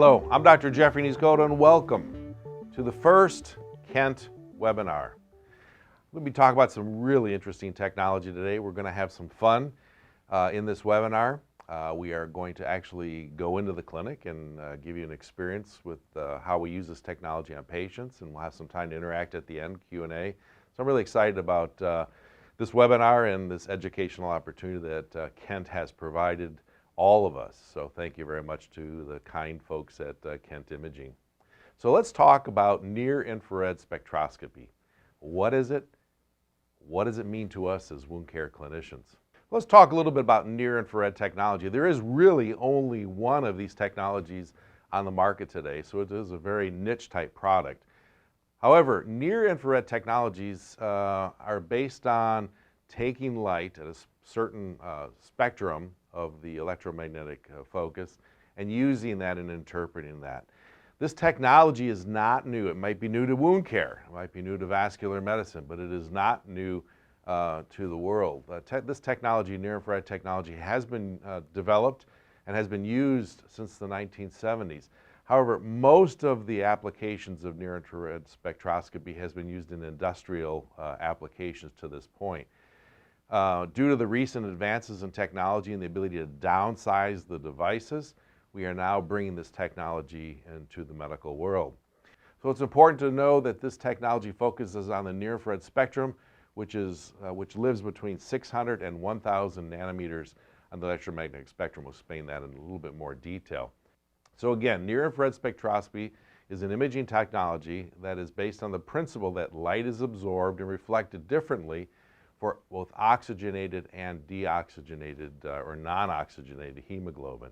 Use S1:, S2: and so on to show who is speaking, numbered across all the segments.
S1: Hello, I'm Dr. Jeffrey Niezgoda and welcome to the first Kent webinar. We'll be talking about some really interesting technology today. We're going to have some fun in this webinar. We are going to actually go into the clinic and give you an experience with how we use this technology on patients, and we'll have some time to interact at the end, Q&A. So I'm really excited about this webinar and this educational opportunity that Kent has provided all of us. So thank you very much to the kind folks at Kent Imaging. So let's talk about near-infrared spectroscopy. What is it? What does it mean to us as wound care clinicians? Let's talk a little bit about near-infrared technology. There is really only one of these technologies on the market today, so it is a very niche type product. However, near-infrared technologies are based on taking light at a certain spectrum of the electromagnetic focus and using that and interpreting that. This technology is not new. It might be new to wound care, it might be new to vascular medicine, but it is not new to the world. This technology, near-infrared technology, has been developed and has been used since the 1970s. However, most of the applications of near-infrared spectroscopy has been used in industrial applications to this point. Due to the recent advances in technology and the ability to downsize the devices, we are now bringing this technology into the medical world. So it's important to know that this technology focuses on the near-infrared spectrum, which lives between 600 and 1,000 nanometers on the electromagnetic spectrum. We'll explain that in a little bit more detail. So again, near-infrared spectroscopy is an imaging technology that is based on the principle that light is absorbed and reflected differently for both oxygenated and deoxygenated or non-oxygenated hemoglobin.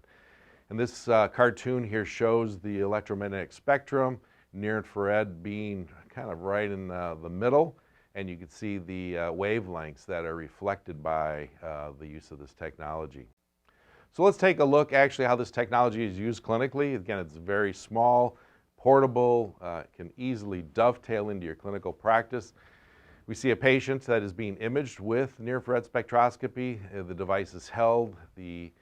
S1: And this cartoon here shows the electromagnetic spectrum, near-infrared being kind of right in the middle, and you can see the wavelengths that are reflected by the use of this technology. So let's take a look actually how this technology is used clinically. Again, it's very small, portable, can easily dovetail into your clinical practice. We see a patient that is being imaged with near-infrared spectroscopy. The device is held, the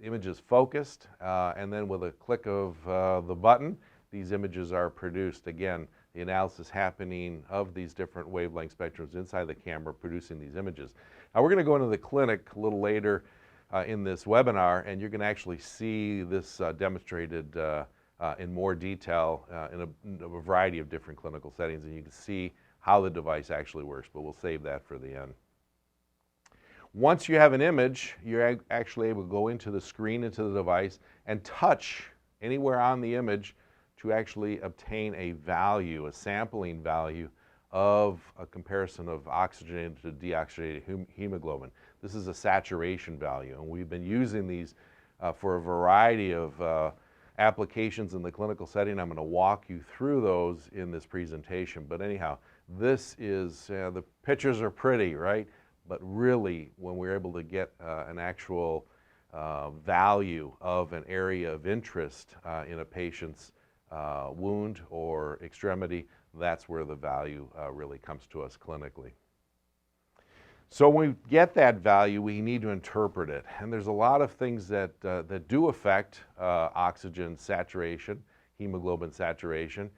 S1: image is focused, and then with a click of the button, these images are produced. Again, the analysis happening of these different wavelength spectrums inside the camera producing these images. Now we're going to go into the clinic a little later in this webinar, and you're going to actually see this demonstrated in more detail in a variety of different clinical settings, and you can see how the device actually works, but we'll save that for the end. Once you have an image, you're actually able to go into the screen, into the device, and touch anywhere on the image to actually obtain a value, a sampling value of a comparison of oxygenated to deoxygenated hemoglobin. This is a saturation value, and we've been using these for a variety of applications in the clinical setting. I'm going to walk you through those in this presentation, but anyhow, this is, the pictures are pretty, right? But really, when we're able to get an actual value of an area of interest in a patient's wound or extremity, that's where the value really comes to us clinically. So when we get that value, we need to interpret it. And there's a lot of things that do affect oxygen saturation, hemoglobin saturation.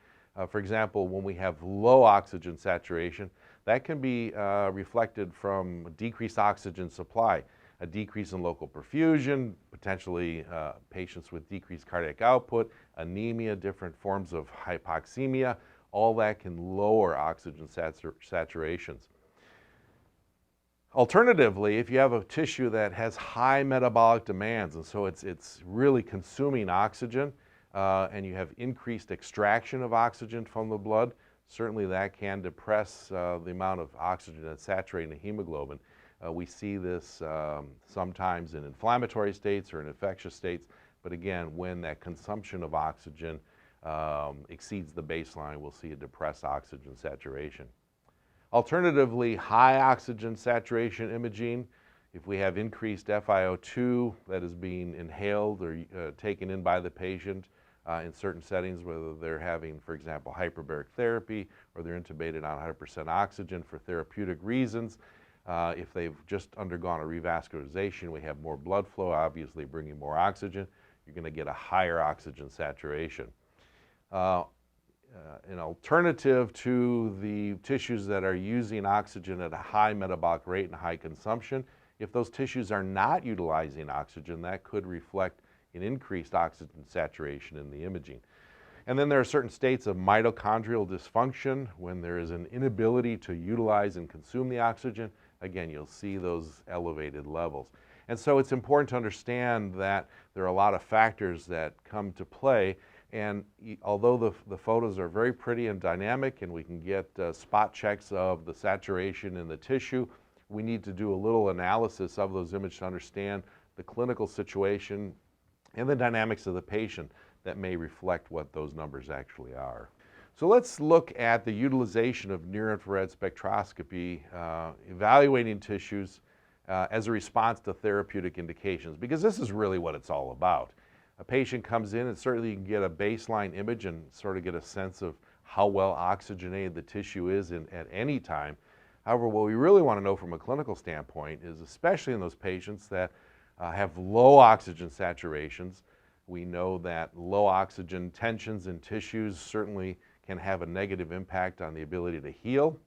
S1: For example, when we have low oxygen saturation, that can be reflected from decreased oxygen supply, a decrease in local perfusion, potentially patients with decreased cardiac output, anemia, different forms of hypoxemia. All that can lower oxygen saturations. Alternatively, if you have a tissue that has high metabolic demands, and so it's really consuming oxygen, and you have increased extraction of oxygen from the blood, certainly that can depress the amount of oxygen that's saturating the hemoglobin. We see this sometimes in inflammatory states or in infectious states, but again, when that consumption of oxygen exceeds the baseline, we'll see a depressed oxygen saturation. Alternatively, high oxygen saturation imaging, if we have increased FiO2 that is being inhaled or taken in by the patient in certain settings, whether they're having, for example, hyperbaric therapy or they're intubated on 100% oxygen for therapeutic reasons, if they've just undergone a revascularization, we have more blood flow, obviously bringing more oxygen. you're going to get a higher oxygen saturation. An alternative to the tissues that are using oxygen at a high metabolic rate and high consumption, if those tissues are not utilizing oxygen, that could reflect an increased oxygen saturation in the imaging. And then there are certain states of mitochondrial dysfunction when there is an inability to utilize and consume the oxygen. Again, you'll see those elevated levels. And so it's important to understand that there are a lot of factors that come to play. And although the photos are very pretty and dynamic and we can get spot checks of the saturation in the tissue, we need to do a little analysis of those images to understand the clinical situation and the dynamics of the patient that may reflect what those numbers actually are. So let's look at the utilization of near-infrared spectroscopy, evaluating tissues as a response to therapeutic indications, because this is really what it's all about. A patient comes in and certainly you can get a baseline image and sort of get a sense of how well oxygenated the tissue is at any time. However, what we really want to know from a clinical standpoint is, especially in those patients that have low oxygen saturations, we know that low oxygen tensions in tissues certainly can have a negative impact on the ability to heal.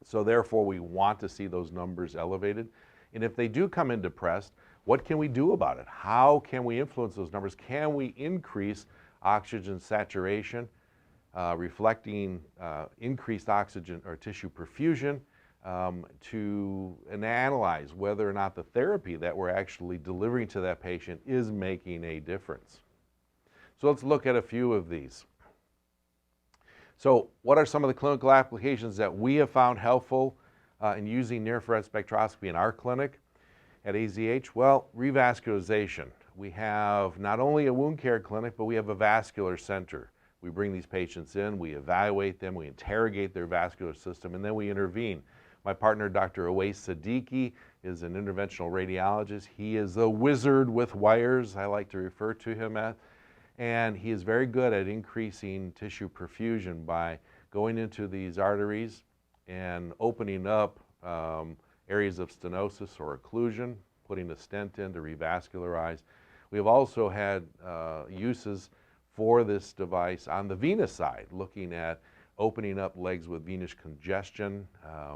S1: So therefore, we want to see those numbers elevated. And if they do come in depressed, what can we do about it? How can we influence those numbers? Can we increase oxygen saturation, reflecting increased oxygen or tissue perfusion, to analyze whether or not the therapy that we're actually delivering to that patient is making a difference. So let's look at a few of these. So what are some of the clinical applications that we have found helpful in using near-infrared spectroscopy in our clinic at AZH? Well, revascularization. We have not only a wound care clinic, but we have a vascular center. We bring these patients in, we evaluate them, we interrogate their vascular system, and then we intervene. My partner, Dr. Awais Siddiqui, is an interventional radiologist. He is a wizard with wires, I like to refer to him as, and he is very good at increasing tissue perfusion by going into these arteries and opening up areas of stenosis or occlusion, putting a stent in to revascularize. We have also had uses for this device on the venous side, looking at opening up legs with venous congestion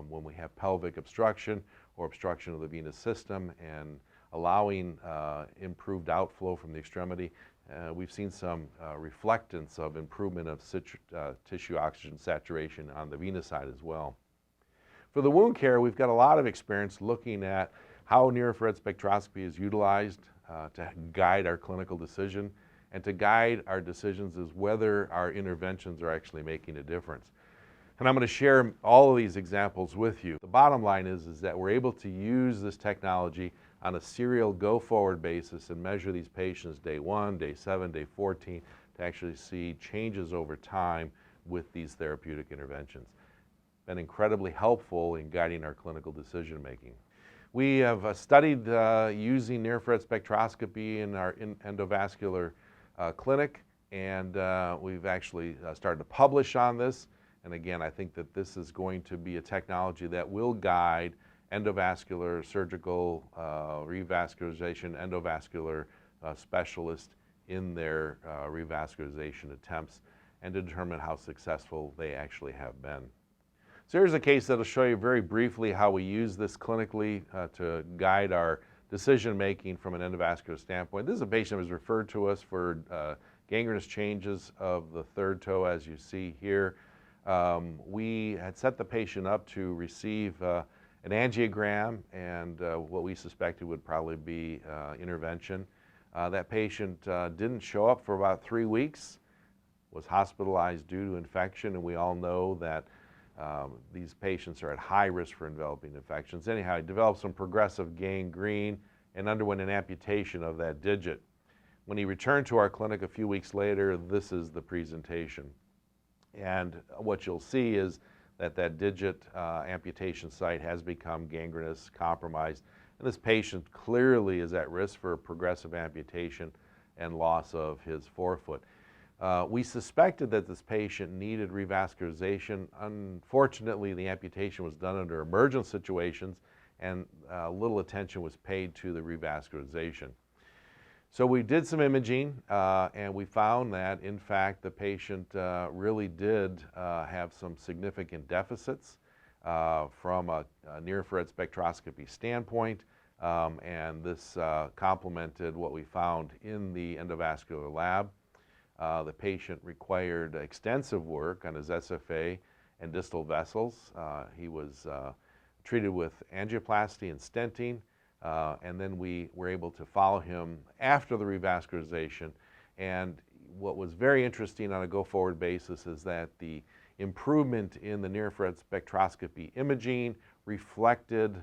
S1: when we have pelvic obstruction or obstruction of the venous system, and allowing improved outflow from the extremity. We've seen some reflectance of improvement of tissue oxygen saturation on the venous side as well. For the wound care, we've got a lot of experience looking at how near-infrared spectroscopy is utilized to guide our clinical decision, and to guide our decisions is whether our interventions are actually making a difference. And I'm going to share all of these examples with you. The bottom line is that we're able to use this technology on a serial go-forward basis and measure these patients day 1, day 7, day 14 to actually see changes over time with these therapeutic interventions. Been incredibly helpful in guiding our clinical decision making. We have studied using near-infrared spectroscopy in our endovascular clinic, and we've actually started to publish on this. And again, I think that this is going to be a technology that will guide endovascular surgical revascularization, endovascular specialists in their revascularization attempts, and to determine how successful they actually have been. So here's a case that will show you very briefly how we use this clinically to guide our decision making from an endovascular standpoint. This is a patient that was referred to us for gangrenous changes of the third toe, as you see here. We had set the patient up to receive an angiogram and what we suspected would probably be intervention. That patient didn't show up for about 3 weeks, was hospitalized due to infection, and we all know that these patients are at high risk for developing infections. Anyhow, he developed some progressive gangrene and underwent an amputation of that digit. When he returned to our clinic a few weeks later, this is the presentation. And what you'll see is that that digit amputation site has become gangrenous, compromised, and this patient clearly is at risk for progressive amputation and loss of his forefoot. We suspected that this patient needed revascularization. Unfortunately, the amputation was done under emergent situations, and little attention was paid to the revascularization. So we did some imaging, and we found that, in fact, the patient really did have some significant deficits from a near-infrared spectroscopy standpoint, and this complemented what we found in the endovascular lab. The patient required extensive work on his SFA and distal vessels. He was treated with angioplasty and stenting, and then we were able to follow him after the revascularization. And what was very interesting on a go-forward basis is that the improvement in the near-infrared spectroscopy imaging reflected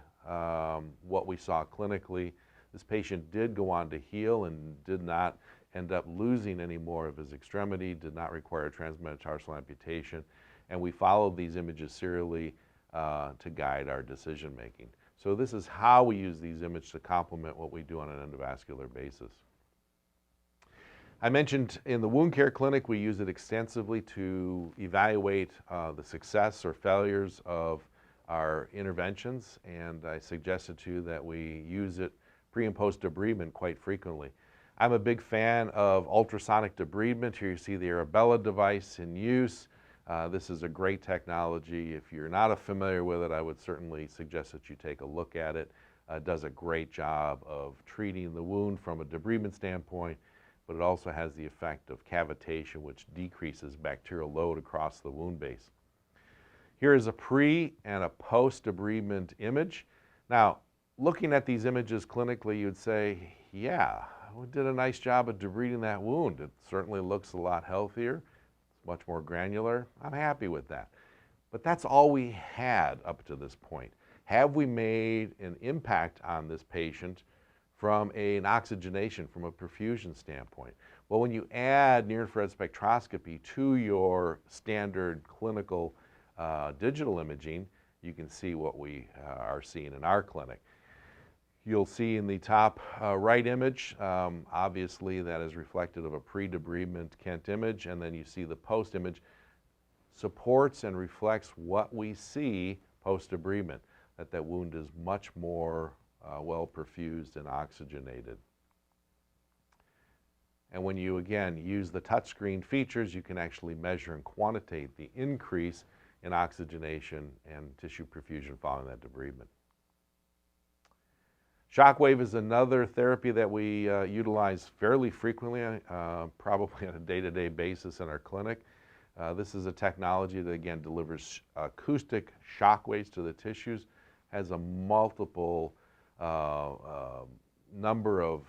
S1: what we saw clinically. This patient did go on to heal and did not end up losing any more of his extremity, did not require transmetatarsal amputation, and we followed these images serially to guide our decision making. So this is how we use these images to complement what we do on an endovascular basis. I mentioned in the wound care clinic we use it extensively to evaluate the success or failures of our interventions, and I suggested to you that we use it pre and post debridement quite frequently. I'm a big fan of ultrasonic debridement. Here you see the Arabella device in use. This is a great technology. If you're not familiar with it, I would certainly suggest that you take a look at it. It does a great job of treating the wound from a debridement standpoint, but it also has the effect of cavitation, which decreases bacterial load across the wound base. Here is a pre and a post debridement image. Now, looking at these images clinically, you'd say, yeah, we did a nice job of debriding that wound. It certainly looks a lot healthier, much more granular. I'm happy with that. But that's all we had up to this point. Have we made an impact on this patient from an oxygenation, from a perfusion standpoint? Well, when you add near-infrared spectroscopy to your standard clinical digital imaging, you can see what we are seeing in our clinic. You'll see in the top right image, obviously that is reflective of a pre-debridement Kent image, and then you see the post image supports and reflects what we see post-debridement, that wound is much more well perfused and oxygenated. And when you, again, use the touchscreen features, you can actually measure and quantitate the increase in oxygenation and tissue perfusion following that debridement. Shockwave is another therapy that we utilize fairly frequently, probably on a day-to-day basis in our clinic. This is a technology that, again, delivers acoustic shockwaves to the tissues, has a multiple number of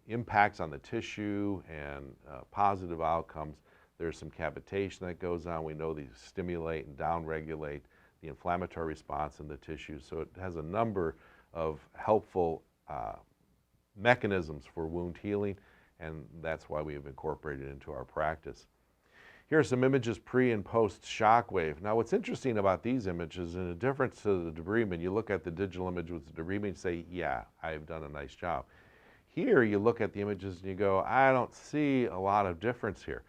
S1: impacts on the tissue and positive outcomes. There's some cavitation that goes on. We know these stimulate and downregulate the inflammatory response in the tissue. So it has a number of helpful mechanisms for wound healing, and that's why we have incorporated it into our practice. Here are some images pre and post shockwave. Now what's interesting about these images, in a difference to the debridement, you look at the digital image with the debridement and say, yeah, I've done a nice job. Here you look at the images and you go, I don't see a lot of difference here.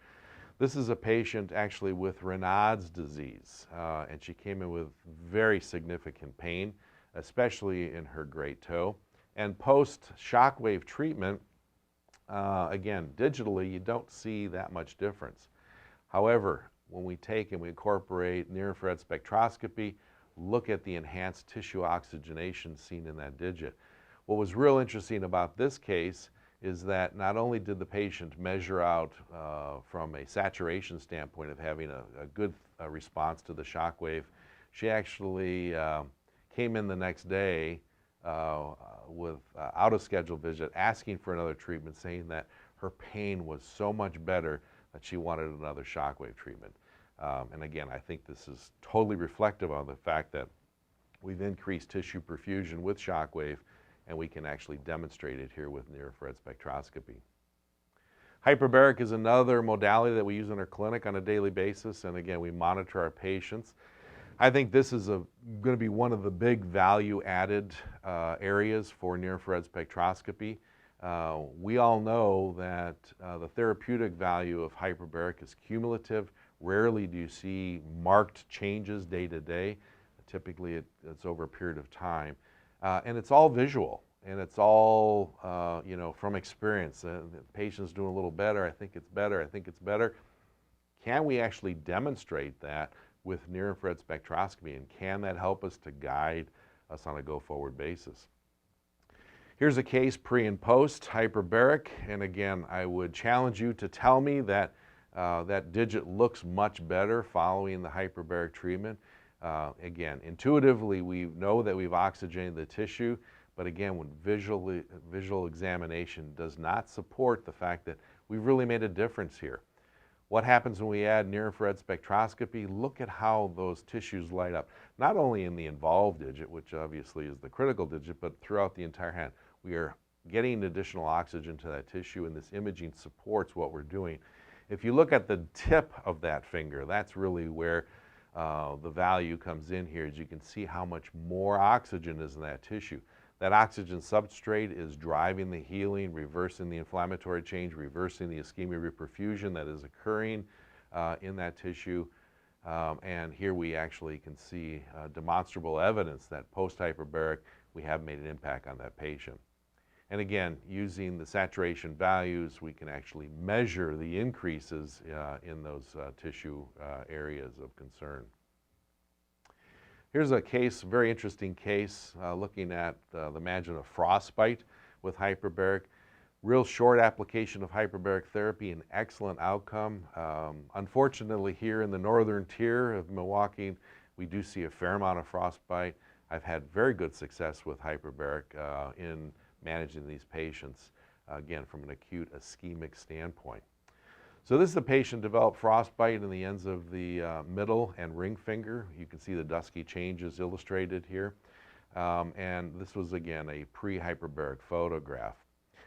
S1: This is a patient actually with Raynaud's disease, and she came in with very significant pain, especially in her great toe. And post shockwave treatment, again, digitally, you don't see that much difference. However, when we take and we incorporate near-infrared spectroscopy, look at the enhanced tissue oxygenation seen in that digit. What was real interesting about this case is that not only did the patient measure out from a saturation standpoint of having a good response to the shockwave, she actually came in the next day with out-of-schedule visit, asking for another treatment, saying that her pain was so much better that she wanted another shockwave treatment. And again, I think this is totally reflective on the fact that we've increased tissue perfusion with shockwave, and we can actually demonstrate it here with near-infrared spectroscopy. Hyperbaric is another modality that we use in our clinic on a daily basis, and again, we monitor our patients. I think this is going to be one of the big value-added areas for near-infrared spectroscopy. We all know that the therapeutic value of hyperbaric is cumulative. Rarely do you see marked changes day to day. Typically, it's over a period of time. And it's all visual. and it's all, you know, from experience. The patient's doing a little better, I think it's better, I think it's better. Can we actually demonstrate that with near-infrared spectroscopy, and can that help us to guide us on a go-forward basis? Here's a case pre and post hyperbaric, and again, I would challenge you to tell me that that digit looks much better following the hyperbaric treatment. Again, intuitively, we know that we've oxygenated the tissue, but again, when visual examination does not support the fact that we've really made a difference here. What happens when we add near-infrared spectroscopy? Look at how those tissues light up, not only in the involved digit, which obviously is the critical digit, but throughout the entire hand. We are getting additional oxygen to that tissue, and this imaging supports what we're doing. If you look at the tip of that finger, that's really where the value comes in here, as you can see how much more oxygen is in that tissue. That oxygen substrate is driving the healing, reversing the inflammatory change, reversing the ischemia reperfusion that is occurring in that tissue. And here we actually can see demonstrable evidence that post-hyperbaric, we have made an impact on that patient. And again, using the saturation values, we can actually measure the increases in those tissue areas of concern. Here's a case, very interesting case, looking at the margin of frostbite with hyperbaric. Real short application of hyperbaric therapy, an excellent outcome. Unfortunately, here in the northern tier of Milwaukee, we do see a fair amount of frostbite. I've had very good success with hyperbaric in managing these patients, again, from an acute ischemic standpoint. So this is a patient developed frostbite in the ends of the middle and ring finger. You can see the dusky changes illustrated here. And this was, again, a pre-hyperbaric photograph.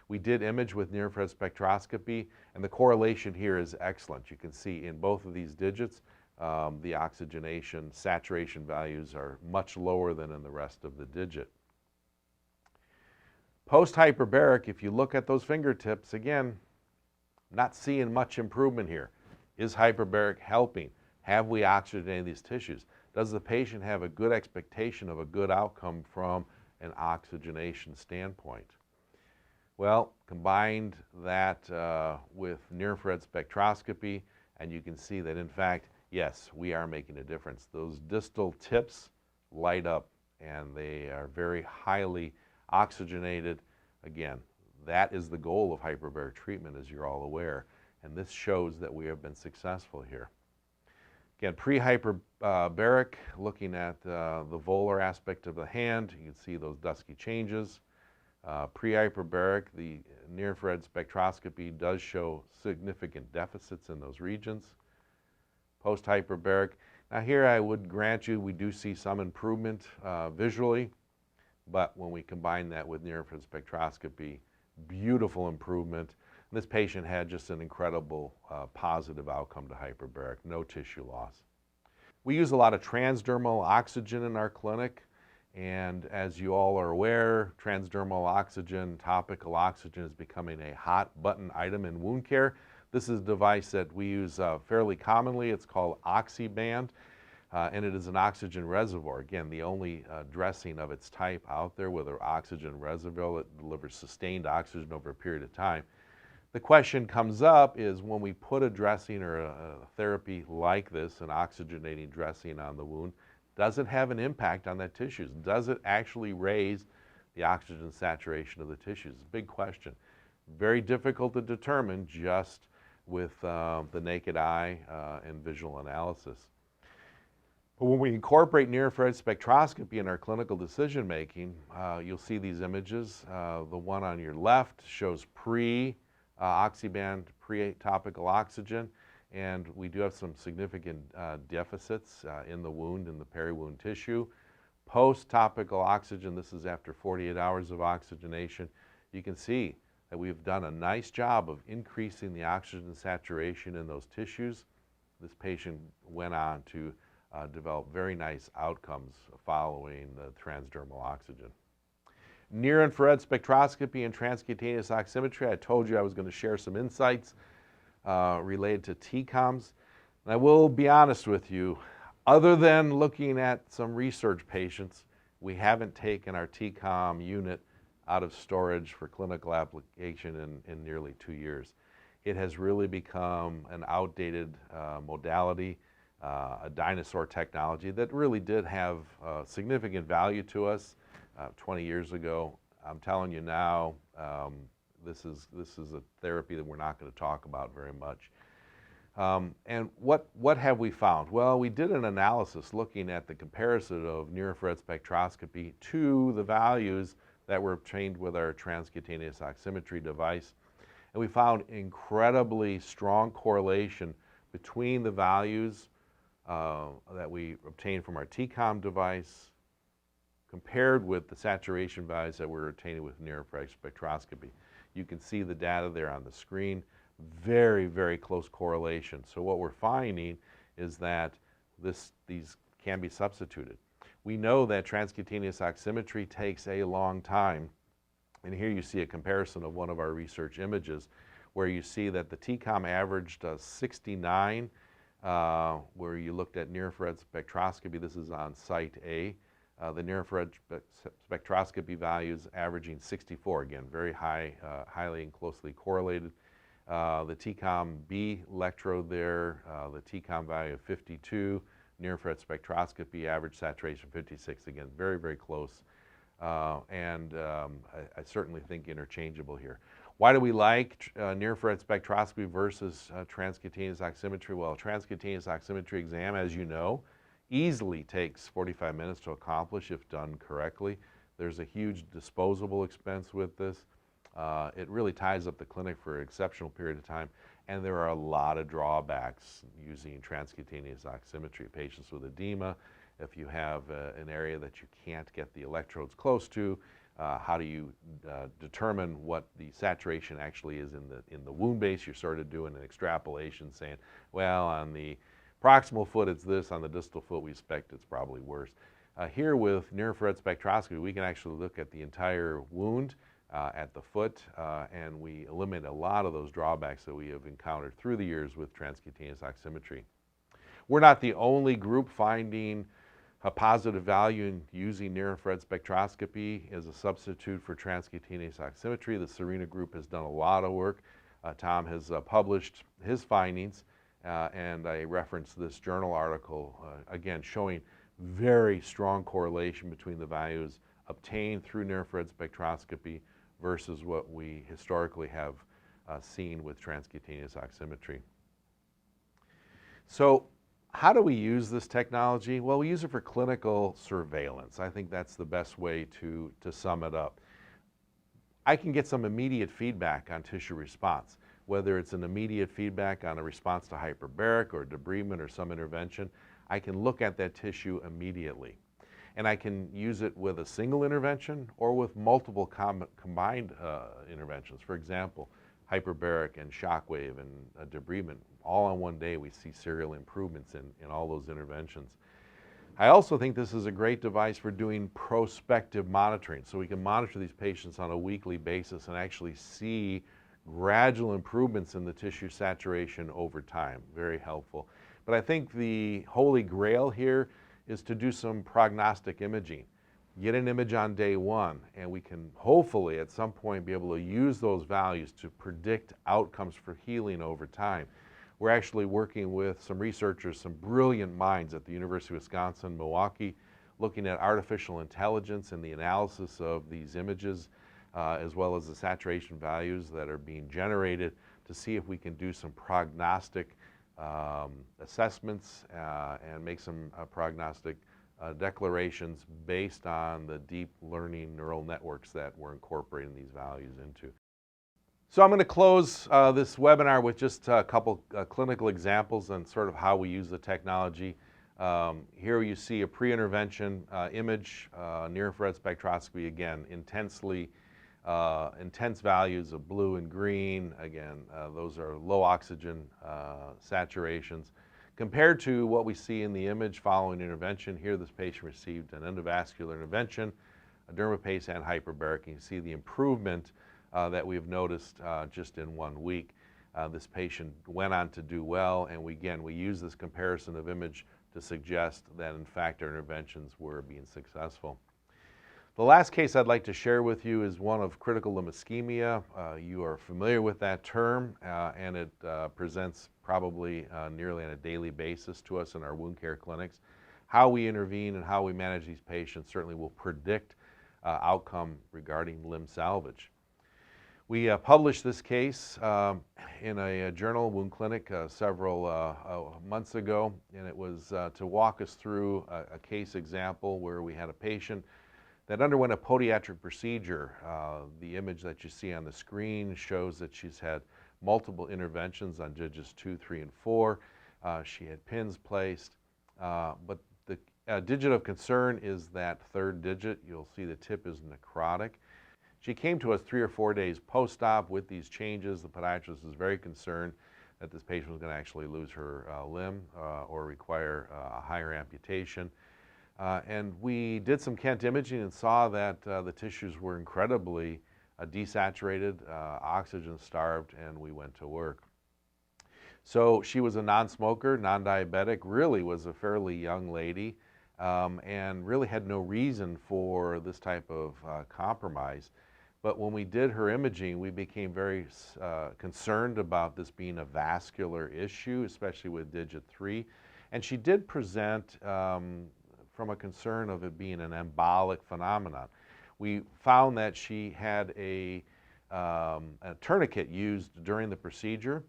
S1: We did image with near-infrared spectroscopy, and the correlation here is excellent. You can see in both of these digits, the oxygenation saturation values are much lower than in the rest of the digit. Post-hyperbaric, if you look at those fingertips, again, not seeing much improvement here. Is hyperbaric helping? Have we oxygenated these tissues? Does the patient have a good expectation of a good outcome from an oxygenation standpoint? Well, combined that with near-infrared spectroscopy, and you can see that, in fact, yes, we are making a difference. Those distal tips light up, and they are very highly oxygenated. Again, that is the goal of hyperbaric treatment, as you're all aware, and this shows that we have been successful here. Again, pre-hyperbaric, looking at the volar aspect of the hand, you can see those dusky changes. Pre-hyperbaric, the near-infrared spectroscopy does show significant deficits in those regions. Post-hyperbaric, now here I would grant you we do see some improvement visually, but when we combine that with near-infrared spectroscopy, beautiful improvement. This patient had just an incredible positive outcome to hyperbaric, no tissue loss. We use a lot of transdermal oxygen in our clinic, and as you all are aware, transdermal oxygen, topical oxygen is becoming a hot button item in wound care. This is a device that we use fairly commonly. It's called OxyBand, and it is an oxygen reservoir. Again, the only dressing of its type out there with an oxygen reservoir that delivers sustained oxygen over a period of time. The question comes up is when we put a dressing or a therapy like this, an oxygenating dressing on the wound, does it have an impact on that tissue? Does it actually raise the oxygen saturation of the tissues? It's a big question. Very difficult to determine just with the naked eye and visual analysis. But when we incorporate near-infrared spectroscopy in our clinical decision-making, you'll see these images. The one on your left shows pre-OxyBand, pre-topical oxygen, and we do have some significant deficits in the wound, in the peri-wound tissue. Post-topical oxygen, this is after 48 hours of oxygenation, you can see that we've done a nice job of increasing the oxygen saturation in those tissues. This patient went on to develop very nice outcomes following the transdermal oxygen. Near-infrared spectroscopy and transcutaneous oximetry, I told you I was going to share some insights related to TCOMs. And I will be honest with you, other than looking at some research patients, we haven't taken our TCOM unit out of storage for clinical application in nearly 2 years. It has really become an outdated modality, a dinosaur technology that really did have significant value to us 20 years ago. I'm telling you now, this is a therapy that we're not going to talk about very much. And what have we found? Well, we did an analysis looking at the comparison of near-infrared spectroscopy to the values that were obtained with our transcutaneous oximetry device. And we found incredibly strong correlation between the values that we obtained from our TCOM device compared with the saturation values that we're obtaining with near-infrared spectroscopy. You can see the data there on the screen. Very, very close correlation. So what we're finding is that these can be substituted. We know that transcutaneous oximetry takes a long time. And here you see a comparison of one of our research images where you see that the TCOM averaged 69, where you looked at near-infrared spectroscopy. This is on site A. The near-infrared spectroscopy values averaging 64, again, very high, highly and closely correlated. The TCOM B electrode there, the TCOM value of 52, near-infrared spectroscopy average saturation 56, again, very, very close. And I certainly think interchangeable here. Why do we like near-infrared spectroscopy versus transcutaneous oximetry? Well, transcutaneous oximetry exam, as you know, easily takes 45 minutes to accomplish if done correctly. There's a huge disposable expense with this. It really ties up the clinic for an exceptional period of time, and there are a lot of drawbacks using transcutaneous oximetry. Patients with edema, if you have an area that you can't get the electrodes close to, how do you determine what the saturation actually is in the wound base? You're sort of doing an extrapolation saying, well, on the proximal foot it's this, on the distal foot we expect it's probably worse. Here with near-infrared spectroscopy, we can actually look at the entire wound at the foot, and we eliminate a lot of those drawbacks that we have encountered through the years with transcutaneous oximetry. We're not the only group finding a positive value in using near-infrared spectroscopy as a substitute for transcutaneous oximetry. The Serena group has done a lot of work. Tom has published his findings, and I referenced this journal article, again, showing very strong correlation between the values obtained through near-infrared spectroscopy versus what we historically have seen with transcutaneous oximetry. So how do we use this technology? Well, we use it for clinical surveillance. I think that's the best way to sum it up. I can get some immediate feedback on tissue response, whether it's an immediate feedback on a response to hyperbaric or debridement or some intervention. I can look at that tissue immediately. And I can use it with a single intervention or with multiple combined interventions. For example, hyperbaric and shockwave and debridement, all on one day we see serial improvements in all those interventions. I also think this is a great device for doing prospective monitoring. So we can monitor these patients on a weekly basis and actually see gradual improvements in the tissue saturation over time. Very helpful. But I think the holy grail here is to do some prognostic imaging. Get an image on day one, and we can hopefully at some point be able to use those values to predict outcomes for healing over time. We're actually working with some researchers, some brilliant minds at the University of Wisconsin, Milwaukee, looking at artificial intelligence and the analysis of these images, as well as the saturation values that are being generated to see if we can do some prognostic assessments and make some prognostic declarations based on the deep learning neural networks that we're incorporating these values into. So I'm going to close this webinar with just a couple clinical examples and sort of how we use the technology. Here you see a pre-intervention image, near-infrared spectroscopy, again, intense values of blue and green. Again, those are low oxygen saturations. Compared to what we see in the image following intervention, here this patient received an endovascular intervention, a dermaPACE and hyperbaric. And you see the improvement that we've noticed just in 1 week. This patient went on to do well, and we use this comparison of image to suggest that in fact our interventions were being successful. The last case I'd like to share with you is one of critical limb ischemia. You are familiar with that term, and it presents probably nearly on a daily basis to us in our wound care clinics. How we intervene and how we manage these patients certainly will predict outcome regarding limb salvage. We published this case in a journal, Wound Clinic, several months ago, and it was to walk us through a case example where we had a patient that underwent a podiatric procedure. The image that you see on the screen shows that she's had multiple interventions on digits 2, 3, and 4. She had pins placed, but the digit of concern is that third digit. You'll see the tip is necrotic. She came to us 3 or 4 days post-op with these changes. The podiatrist was very concerned that this patient was going to actually lose her limb or require a higher amputation. And we did some Kent imaging and saw that the tissues were incredibly desaturated, oxygen starved, and we went to work. So she was a non-smoker, non-diabetic, really was a fairly young lady, and really had no reason for this type of compromise. But when we did her imaging, we became very concerned about this being a vascular issue, especially with digit 3. And she did present from a concern of it being an embolic phenomenon. We found that she had a tourniquet used during the procedure,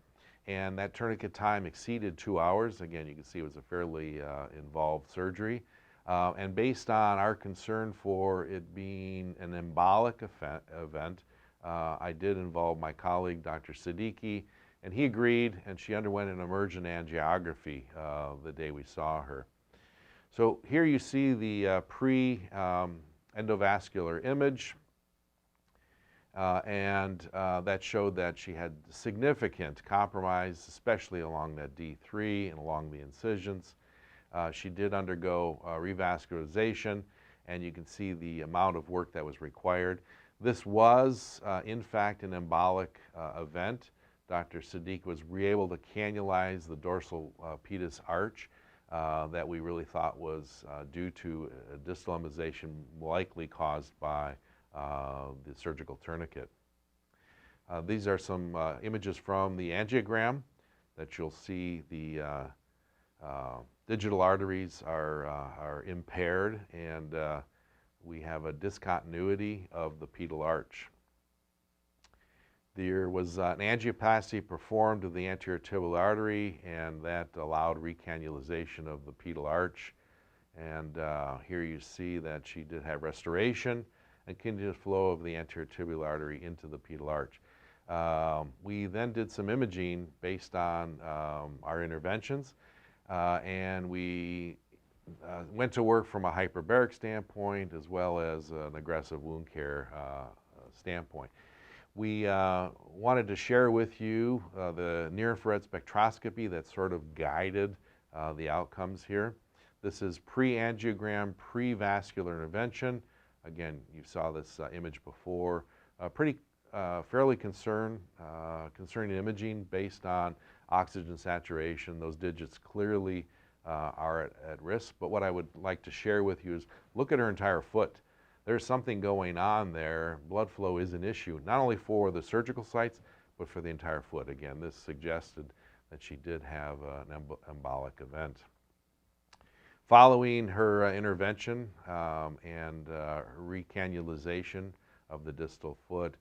S1: and that tourniquet time exceeded 2 hours. Again, you can see it was a fairly involved surgery. And based on our concern for it being an embolic event, I did involve my colleague, Dr. Siddiqui, and he agreed, and she underwent an emergent angiography the day we saw her. So here you see the pre-endovascular image, and that showed that she had significant compromise, especially along that D3 and along the incisions. She did undergo revascularization, and you can see the amount of work that was required. This was, in fact, an embolic event. Dr. Siddiq was able to cannulize the dorsal pedis arch that we really thought was due to a distal embolization likely caused by the surgical tourniquet. These are some images from the angiogram that you'll see the digital arteries are impaired, and we have a discontinuity of the pedal arch. There was an angioplasty performed of the anterior tibial artery, and that allowed recannulization of the pedal arch. And here you see that she did have restoration and continuous flow of the anterior tibial artery into the pedal arch. We then did some imaging based on our interventions. And we went to work from a hyperbaric standpoint as well as an aggressive wound care standpoint. We wanted to share with you the near-infrared spectroscopy that sort of guided the outcomes here. This is pre-angiogram, pre-vascular intervention. Again, you saw this image before. Fairly concerning imaging based on oxygen saturation. Those digits clearly are at risk, but what I would like to share with you is look at her entire foot. There's something going on there. Blood flow is an issue, not only for the surgical sites, but for the entire foot. Again, this suggested that she did have an embolic event. Following her intervention and recannulization of the distal foot,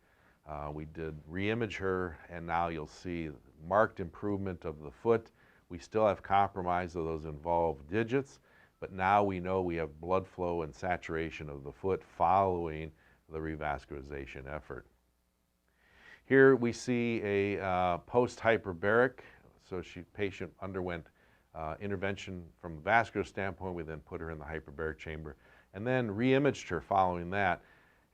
S1: we did re-image her, and now you'll see marked improvement of the foot. We still have compromise of those involved digits, but now we know we have blood flow and saturation of the foot following the revascularization effort. Here we see a post-hyperbaric. So patient underwent intervention from a vascular standpoint. We then put her in the hyperbaric chamber and then re-imaged her following that.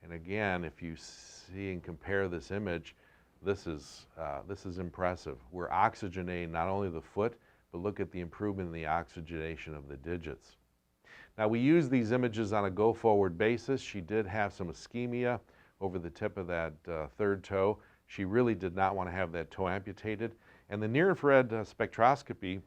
S1: And again, if you see and compare this image, this is impressive. We're oxygenating not only the foot, but look at the improvement in the oxygenation of the digits. Now, we use these images on a go-forward basis. She did have some ischemia over the tip of that third toe. She really did not want to have that toe amputated. And the near-infrared spectroscopy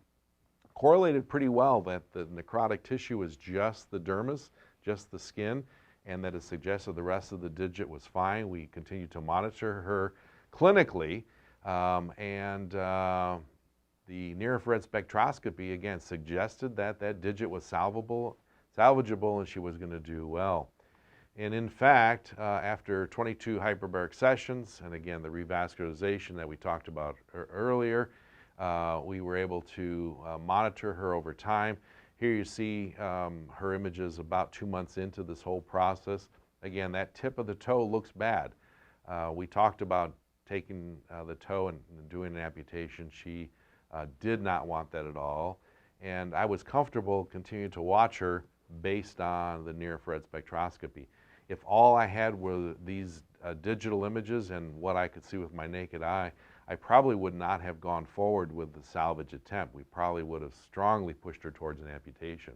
S1: correlated pretty well that the necrotic tissue was just the dermis, just the skin, and that it suggested the rest of the digit was fine. We continued to monitor her clinically, and the near-infrared spectroscopy, again, suggested that that digit was salvageable, and she was going to do well. And in fact, after 22 hyperbaric sessions, and again, the revascularization that we talked about earlier, we were able to monitor her over time. Here you see her images about 2 months into this whole process. Again, that tip of the toe looks bad. We talked about taking the toe and doing an amputation. She did not want that at all. And I was comfortable continuing to watch her based on the near-infrared spectroscopy. If all I had were these digital images and what I could see with my naked eye, I probably would not have gone forward with the salvage attempt. We probably would have strongly pushed her towards an amputation.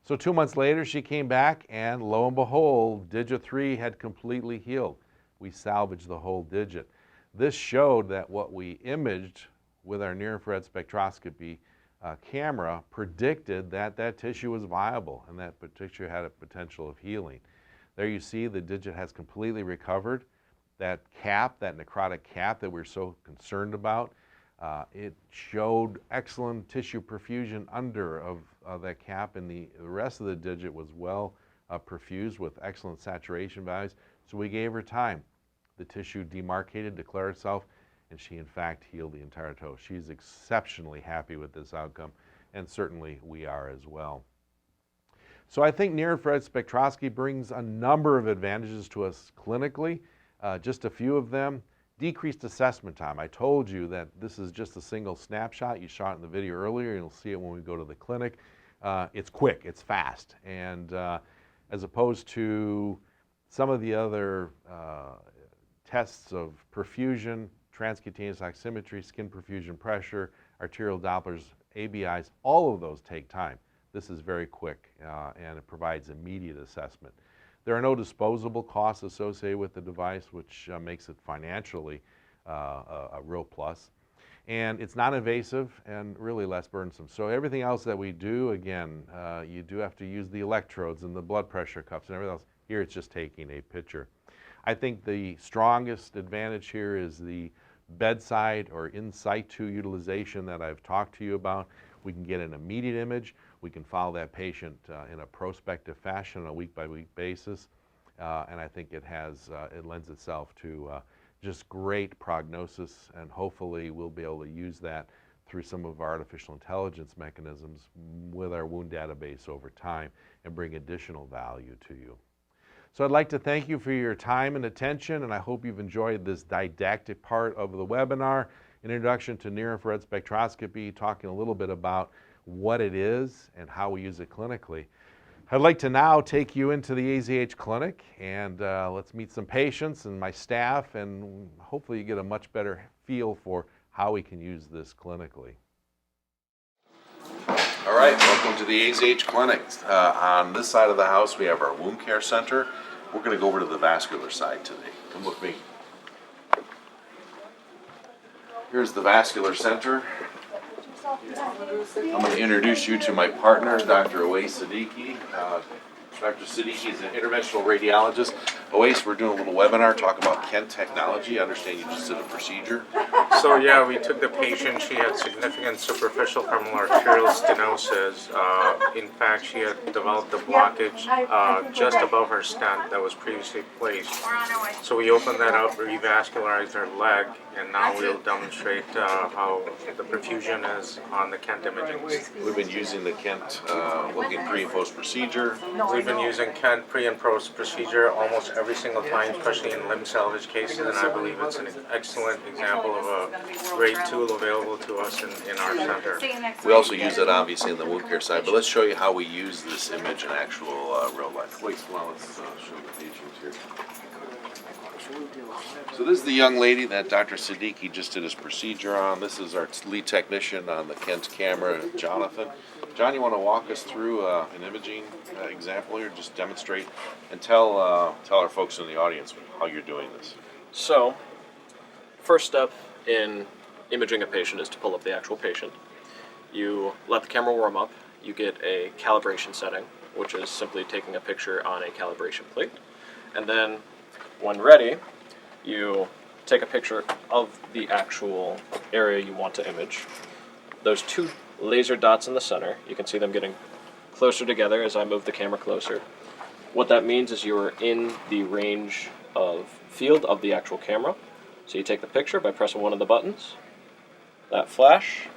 S1: So 2 months later, she came back, and lo and behold, digit 3 had completely healed. We salvaged the whole digit. This showed that what we imaged with our near-infrared spectroscopy camera predicted that that tissue was viable and that tissue had a potential of healing. There you see the digit has completely recovered. That cap, that necrotic cap that we're so concerned about, it showed excellent tissue perfusion under of that cap, and the rest of the digit was well perfused with excellent saturation values. So we gave her time. The tissue demarcated, declared itself, and she in fact healed the entire toe. She's exceptionally happy with this outcome, and certainly we are as well. So I think near-infrared spectroscopy brings a number of advantages to us clinically. Just a few of them. Decreased assessment time. I told you that this is just a single snapshot. You saw it in the video earlier, and you'll see it when we go to the clinic. It's quick, it's fast, and as opposed to some of the other tests of perfusion, transcutaneous oximetry, skin perfusion pressure, arterial Dopplers, ABIs, all of those take time. This is very quick, and it provides immediate assessment. There are no disposable costs associated with the device, which makes it financially a real plus. And it's non-invasive and really less burdensome. So everything else that we do, again, you do have to use the electrodes and the blood pressure cuffs and everything else. Here it's just taking a picture. I think the strongest advantage here is the bedside or in situ utilization that I've talked to you about. We can get an immediate image. We can follow that patient in a prospective fashion on a week-by-week basis, and I think it lends itself to just great prognosis, and hopefully we'll be able to use that through some of our artificial intelligence mechanisms with our wound database over time and bring additional value to you. So I'd like to thank you for your time and attention, and I hope you've enjoyed this didactic part of the webinar, an introduction to near-infrared spectroscopy, talking a little bit about what it is and how we use it clinically. I'd like to now take you into the AZH clinic, and let's meet some patients and my staff, and hopefully you get a much better feel for how we can use this clinically. All right, welcome to the AZH clinic. On this side of the house we have our wound care center. We're going to go over to the vascular side today. Come with me. Here's the vascular center. I'm going to introduce you to my partner, Dr. Awais Siddiqui. Dr. Siddiqui is an interventional radiologist. Awais, we're doing a little webinar talking about Kent technology. I understand you just did a procedure.
S2: So yeah, we took the patient. She had significant superficial femoral arterial stenosis. In fact, she had developed a blockage just above her stent that was previously placed. So we opened that up, revascularized her leg, and now we'll demonstrate how the perfusion is on the Kent imaging.
S1: We've been using the Kent looking pre and post procedure.
S2: We've been using Kent pre and post procedure almost every single time, especially in limb salvage cases, and I believe it's an excellent example of a great tool available to us in our center.
S1: We also use it obviously in the wound care side, but let's show you how we use this image in actual real life. Wait, well, let's show the patient here. So this is the young lady that Dr. Siddiqui just did his procedure on. This is our lead technician on the Kent camera, Jonathan. John, you want to walk us through an imaging example here, just demonstrate, and tell our folks in the audience how you're doing this.
S3: So, first step in imaging a patient is to pull up the actual patient. You let the camera warm up, you get a calibration setting, which is simply taking a picture on a calibration plate. And then, when ready, you take a picture of the actual area you want to image. Those two laser dots in the center, you can see them getting closer together as I move the camera closer. What that means is you are in the range of field of the actual camera. So you take the picture by pressing one of the buttons. That flash.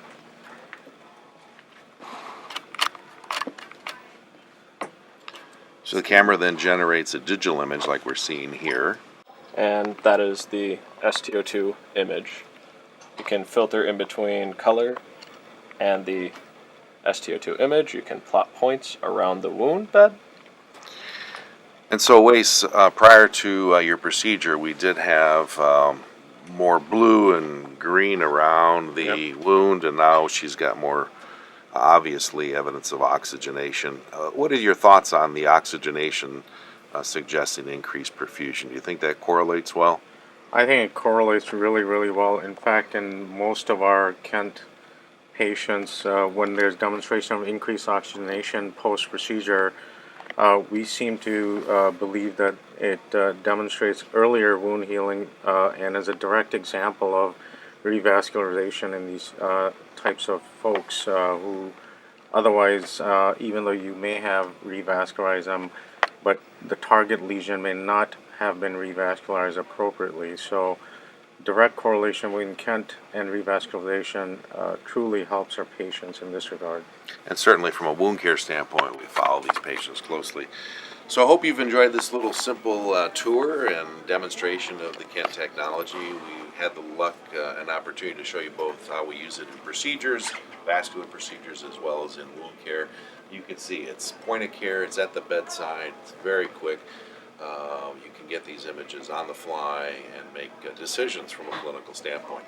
S1: So the camera then generates a digital image like we're seeing here.
S3: And that is the STO2 image. You can filter in between color and the STO2 image. You can plot points around the wound bed.
S1: And so, Wace, prior to your procedure, we did have more blue and green around the wound, and now she's got more, obviously, evidence of oxygenation. What are your thoughts on the oxygenation suggesting increased perfusion? Do you think that correlates well?
S2: I think it correlates really, really well. In fact, in most of our Kent patients, when there's demonstration of increased oxygenation post-procedure, we seem to believe that it demonstrates earlier wound healing and is a direct example of revascularization in these types of folks who otherwise, even though you may have revascularized them, but the target lesion may not have been revascularized appropriately. So direct correlation between Kent and revascularization truly helps our patients in this regard.
S1: And certainly from a wound care standpoint, we follow these patients closely. So I hope you've enjoyed this little simple tour and demonstration of the Kent technology. We had the luck and opportunity to show you both how we use it in procedures, vascular procedures, as well as in wound care. You can see it's point of care, it's at the bedside, it's very quick. You can get these images on the fly and make decisions from a clinical standpoint.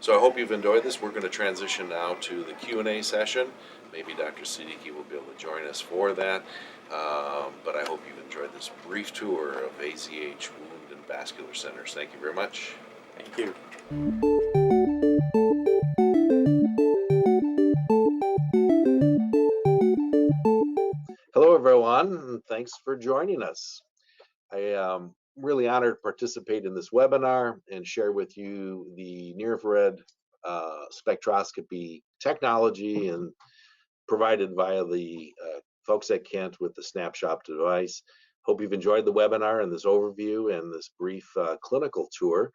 S1: So I hope you've enjoyed this. We're going to transition now to the Q&A session. Maybe Dr. Siddiqui will be able to join us for that. But I hope you've enjoyed this brief tour of AZH Wound and Vascular Centers. Thank you very much.
S2: Thank you.
S1: Hello, everyone, and thanks for joining us. I am really honored to participate in this webinar and share with you the near-infrared spectroscopy technology and provided via the folks at Kent with the Snapshot device. Hope you've enjoyed the webinar and this overview and this brief clinical tour.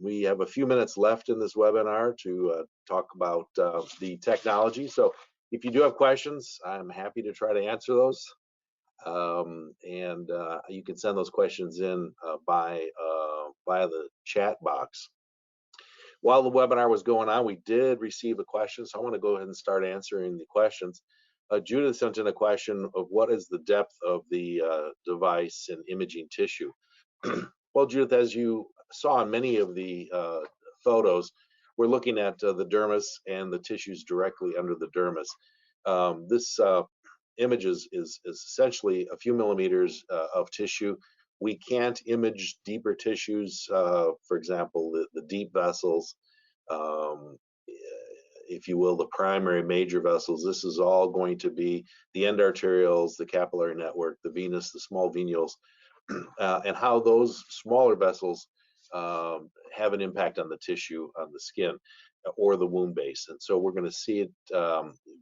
S1: We have a few minutes left in this webinar to talk about the technology. So if you do have questions, I'm happy to try to answer those. You can send those questions in via the chat box. While the webinar was going on, we did receive a question, so I want to go ahead and start answering the questions. Judith sent in a question of what is the depth of the device in imaging tissue. Well, Judith, as you saw in many of the photos, we're looking at the dermis and the tissues directly under the dermis. This image is essentially a few millimeters of tissue. We can't image deeper tissues, for example, the deep vessels, if you will, the primary major vessels. This is all going to be the end arterioles, the capillary network, the venous, the small venules, and how those smaller vessels have an impact on the tissue, on the skin, or the wound base. And so we're going to see it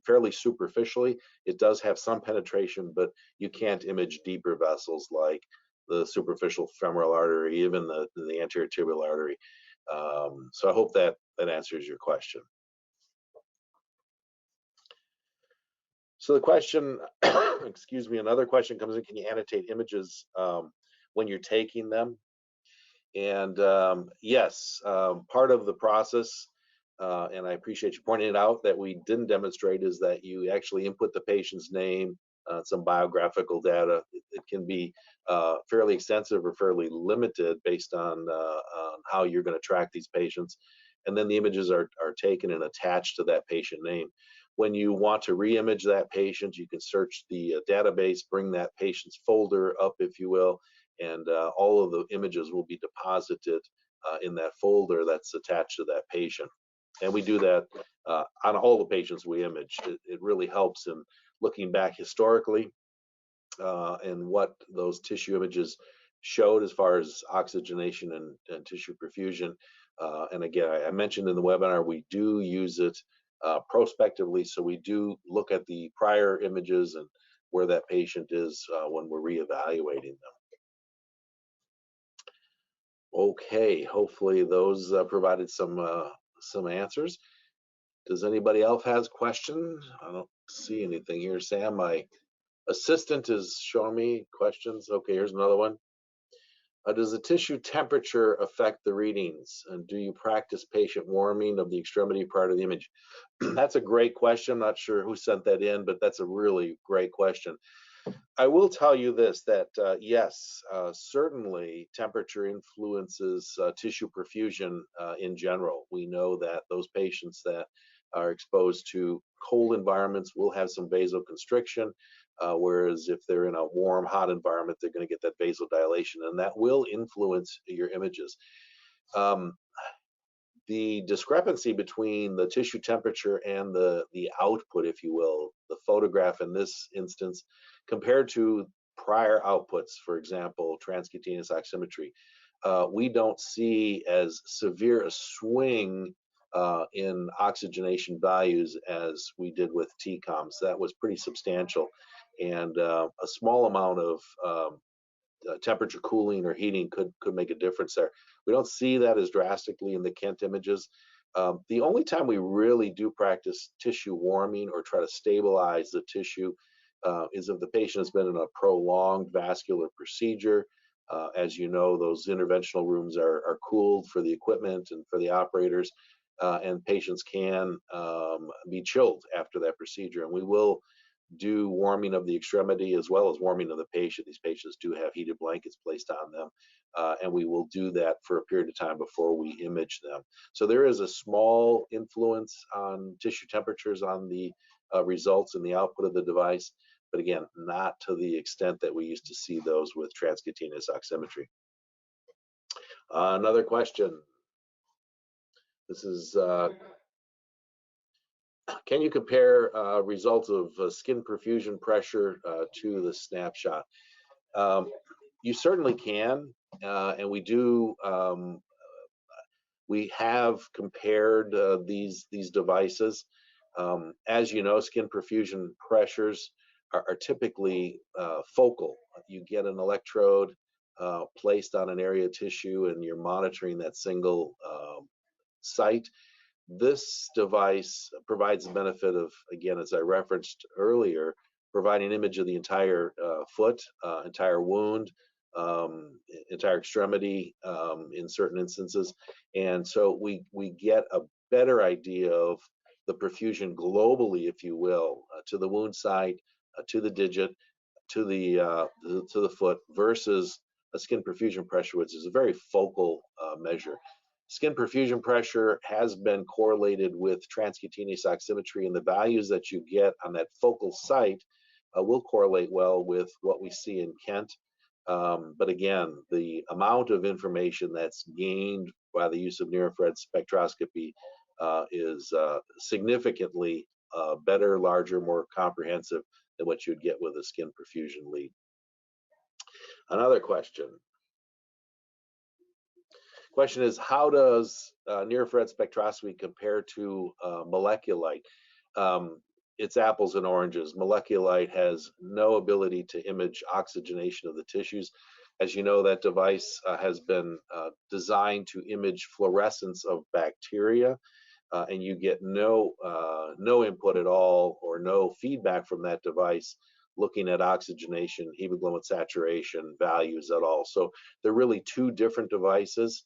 S1: fairly superficially. It does have some penetration, but you can't image deeper vessels like the superficial femoral artery, even the anterior tibial artery. So I hope that answers your question. So the question, excuse me, another question comes in, can you annotate images when you're taking them? And yes, part of the process, and I appreciate you pointing it out, that we didn't demonstrate is that you actually input the patient's name, some biographical data. It can be fairly extensive or fairly limited based on how you're going to track these patients. And then the images are taken and attached to that patient name. When you want to re-image that patient, you can search the database, bring that patient's folder up, if you will, and all of the images will be deposited in that folder that's attached to that patient. And we do that on all the patients we image. It really helps in looking back historically and what those tissue images showed as far as oxygenation and tissue perfusion. And again, I mentioned in the webinar, we do use it prospectively, so we do look at the prior images and where that patient is when we're reevaluating them. Okay, hopefully those provided some answers. Does anybody else has questions? I don't see anything here. Sam, my assistant is showing me questions. Okay, here's another one. Does the tissue temperature affect the readings? And do you practice patient warming of the extremity part of the image? That's a great question. I'm not sure who sent that in, but that's a really great question. I will tell you this, that yes, certainly temperature influences tissue perfusion in general. We know that those patients that are exposed to cold environments will have some vasoconstriction, whereas if they're in a warm, hot environment, they're going to get that vasodilation, and that will influence your images. The discrepancy between the tissue temperature and the output, if you will, the photograph in this instance, compared to prior outputs, for example, transcutaneous oximetry, we don't see as severe a swing in oxygenation values as we did with TCOMs. That was pretty substantial, and a small amount of temperature cooling or heating could make a difference there. We don't see that as drastically in the Kent images. The only time we really do practice tissue warming or try to stabilize the tissue is if the patient has been in a prolonged vascular procedure. As you know, those interventional rooms are cooled for the equipment and for the operators, and patients can be chilled after that procedure. And we will do warming of the extremity as well as warming of the patient. These patients do have heated blankets placed on them, and we will do that for a period of time before we image them. So there is a small influence on tissue temperatures on the results and the output of the device, but again, not to the extent that we used to see those with transcutaneous oximetry. Another question. This is can you compare results of skin perfusion pressure to the snapshot? You certainly can, and we do. We have compared these devices. As you know, skin perfusion pressures are typically focal. You get an electrode placed on an area of tissue, and you're monitoring that single site. This device provides the benefit of, again, as I referenced earlier, providing an image of the entire foot, entire wound, entire extremity in certain instances. And so we get a better idea of the perfusion globally, if you will, to the wound site, to the digit, to the foot, versus a skin perfusion pressure, which is a very focal measure. Skin perfusion pressure has been correlated with transcutaneous oximetry, and the values that you get on that focal site will correlate well with what we see in Kent. But again, the amount of information that's gained by the use of near-infrared spectroscopy is significantly better, larger, more comprehensive than what you'd get with a skin perfusion lead. Another question. Question is, how does near-infrared spectroscopy compare to molecular light? It's apples and oranges. Molecular light has no ability to image oxygenation of the tissues. As you know, that device has been designed to image fluorescence of bacteria, and you get no input at all or no feedback from that device looking at oxygenation, hemoglobin saturation values at all. So they're really two different devices.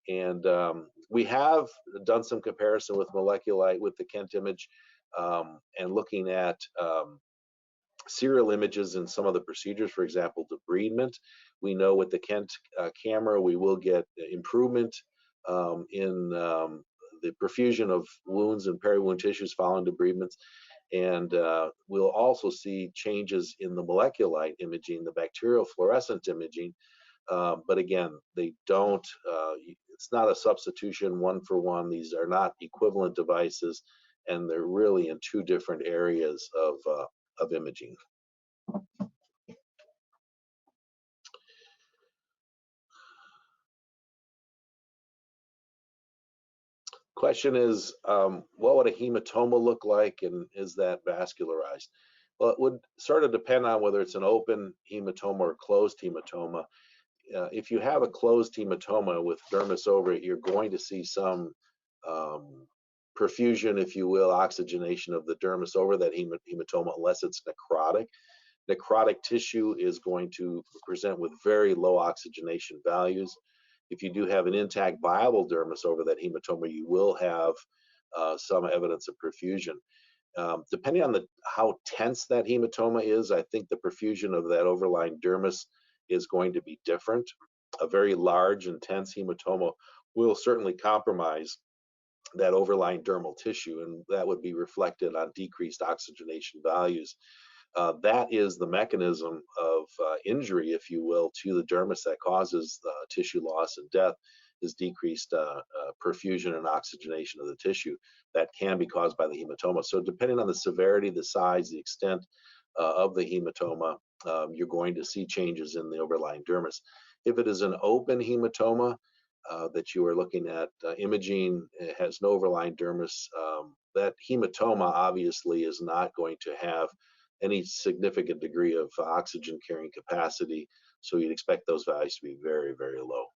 S1: And we have done some comparison with molecular light with the Kent image, and looking at serial images in some of the procedures, for example, debridement. We know with the Kent camera, we will get improvement in the perfusion of wounds and peri-wound tissues following debridements. And we'll also see changes in the molecular light imaging, the bacterial fluorescent imaging. But again, they don't, it's not a substitution one for one. These are not equivalent devices, and they're really in two different areas of imaging. Question is, what would a hematoma look like, and is that vascularized? Well, it would sort of depend on whether it's an open hematoma or closed hematoma. If you have a closed hematoma with dermis over it, you're going to see some perfusion, if you will, oxygenation of the dermis over that hematoma, unless it's necrotic. Necrotic tissue is going to present with very low oxygenation values. If you do have an intact viable dermis over that hematoma, you will have some evidence of perfusion. Depending on how tense that hematoma is, I think the perfusion of that overlying dermis is going to be different. A very large, intense hematoma will certainly compromise that overlying dermal tissue, and that would be reflected on decreased oxygenation values. That is the mechanism of injury, if you will, to the dermis that causes tissue loss and death, is decreased perfusion and oxygenation of the tissue that can be caused by the hematoma. So depending on the severity, the size, the extent of the hematoma, you're going to see changes in the overlying dermis. If it is an open hematoma that you are looking at imaging, it has no overlying dermis, that hematoma obviously is not going to have any significant degree of oxygen carrying capacity, so you'd expect those values to be very, very low.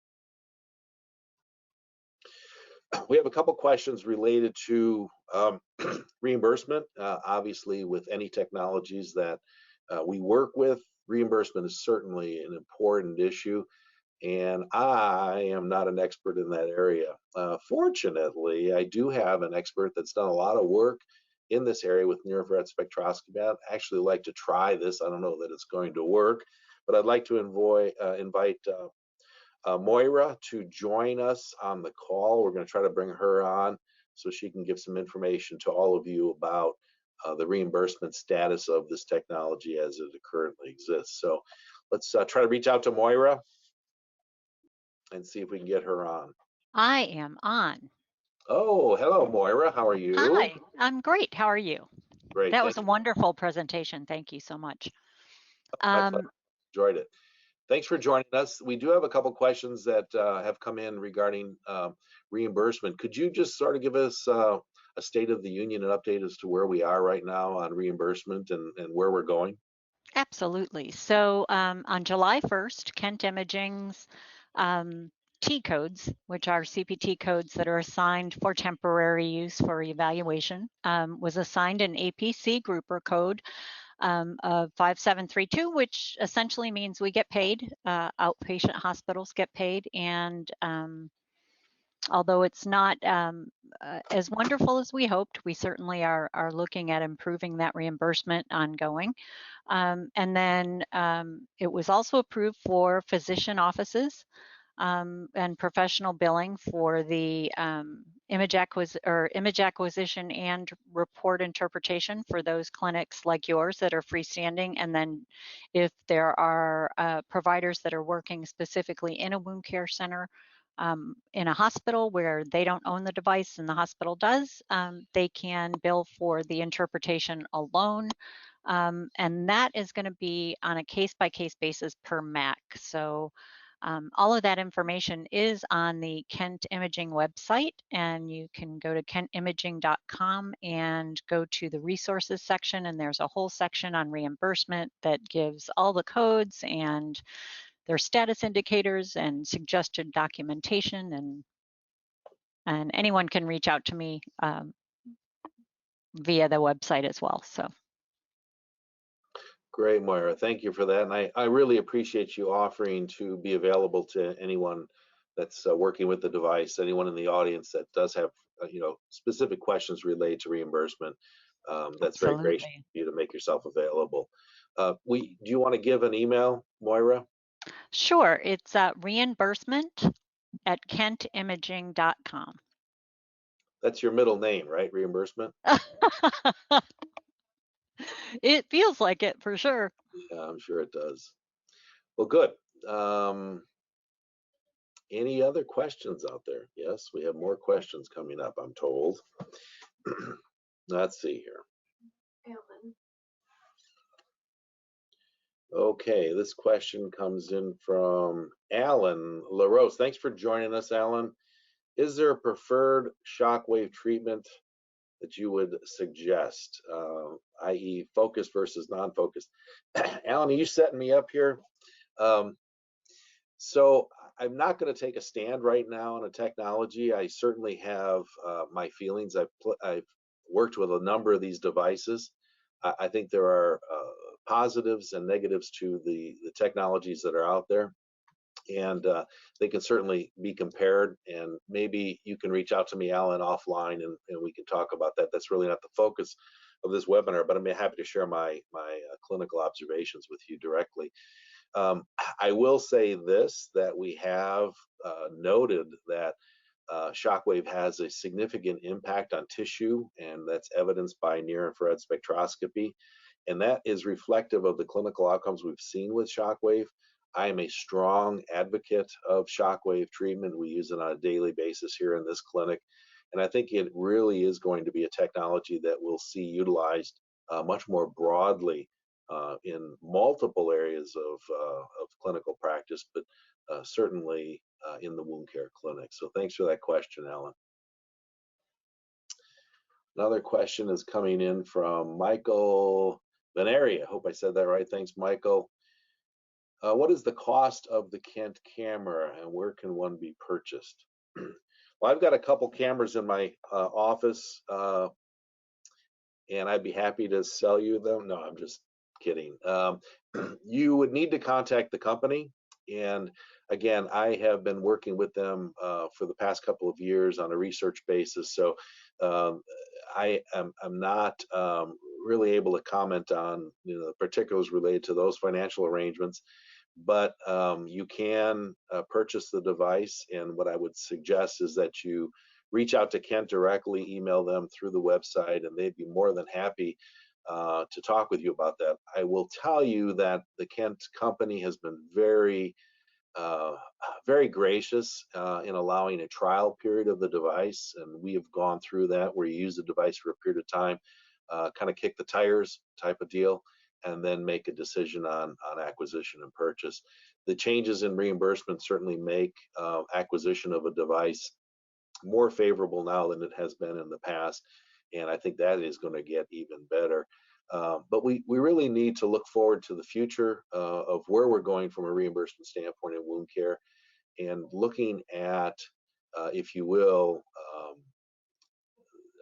S1: We have a couple questions related to reimbursement. Obviously, with any technologies that we work with, reimbursement is certainly an important issue, and I am not an expert in that area. Fortunately, I do have an expert that's done a lot of work in this area with near-infrared spectroscopy. I'd actually like to try this. I don't know that it's going to work, but I'd like to invite Moira to join us on the call. We're going to try to bring her on so she can give some information to all of you about the reimbursement status of this technology as it currently exists. So let's try to reach out to Moira and see if we can get her on.
S4: I am on.
S1: Oh, hello, Moira. How are you?
S4: Hi, I'm great. How are you?
S1: Great.
S4: That was a wonderful presentation. Thank you so much.
S1: Enjoyed it. Thanks for joining us. We do have a couple questions that have come in regarding reimbursement. Could you just sort of give us a state of the union and update as to where we are right now on reimbursement and where we're going?
S4: Absolutely. So on July 1st, Kent Imaging's T codes, which are CPT codes that are assigned for temporary use for evaluation, was assigned an APC grouper code of 5732, which essentially means we get paid, outpatient hospitals get paid, and although it's not as wonderful as we hoped, we certainly are looking at improving that reimbursement ongoing. And then it was also approved for physician offices and professional billing for the image acquisition and report interpretation for those clinics like yours that are freestanding. And then if there are providers that are working specifically in a wound care center, in a hospital where they don't own the device and the hospital does, they can bill for the interpretation alone. And that is going to be on a case-by-case basis per MAC. So all of that information is on the Kent Imaging website, and you can go to kentimaging.com and go to the resources section, and there's a whole section on reimbursement that gives all the codes and their status indicators and suggested documentation, and anyone can reach out to me via the website as well. So.
S1: Great, Moira. Thank you for that. And I really appreciate you offering to be available to anyone that's working with the device, anyone in the audience that does have specific questions related to reimbursement. That's very gracious of you to make yourself available. Do you want to give an email, Moira?
S4: Sure. It's reimbursement@kentimaging.com.
S1: That's your middle name, right? Reimbursement?
S4: It feels like it for sure.
S1: Yeah, I'm sure it does. Well, good. Any other questions out there? Yes, we have more questions coming up, I'm told. Let's see here.
S5: Alan.
S1: Okay, this question comes in from Alan LaRose. Thanks for joining us, Alan. is there a preferred shockwave treatment that you would suggest, i.e. focused versus non-focused? Alan, are you setting me up here? So I'm not going to take a stand right now on a technology. I certainly have my feelings. I've worked with a number of these devices. I think there are positives and negatives to the technologies that are out there, and they can certainly be compared. And maybe you can reach out to me, Alan, offline, and we can talk about that. That's really not the focus of this webinar, but I'm happy to share my clinical observations with you directly. I will say this, that we have noted that shockwave has a significant impact on tissue, and that's evidenced by near-infrared spectroscopy, and that is reflective of the clinical outcomes we've seen with shockwave. I am a strong advocate of shockwave treatment. We use it on a daily basis here in this clinic, and I think it really is going to be a technology that we'll see utilized much more broadly in multiple areas of clinical practice, but certainly in the wound care clinic. So thanks for that question, Alan. Another question is coming in from Michael Veneri. I hope I said that right. Thanks, Michael. What is the cost of the Kent camera, and where can one be purchased? Well, I've got a couple cameras in my office, and I'd be happy to sell you them. No, I'm just kidding. You would need to contact the company, and again, I have been working with them for the past couple of years on a research basis, so I'm not really able to comment on the particulars related to those financial arrangements, but you can purchase the device, and what I would suggest is that you reach out to Kent directly, email them through the website, and they'd be more than happy to talk with you about that. I will tell you that the Kent company has been very gracious in allowing a trial period of the device, and we have gone through that where you use the device for a period of time, kind of kick the tires type of deal, and then make a decision on acquisition and purchase. The changes in reimbursement certainly make acquisition of a device more favorable now than it has been in the past, and I think that is going to get even better. But we really need to look forward to the future of where we're going from a reimbursement standpoint in wound care, and looking at, if you will,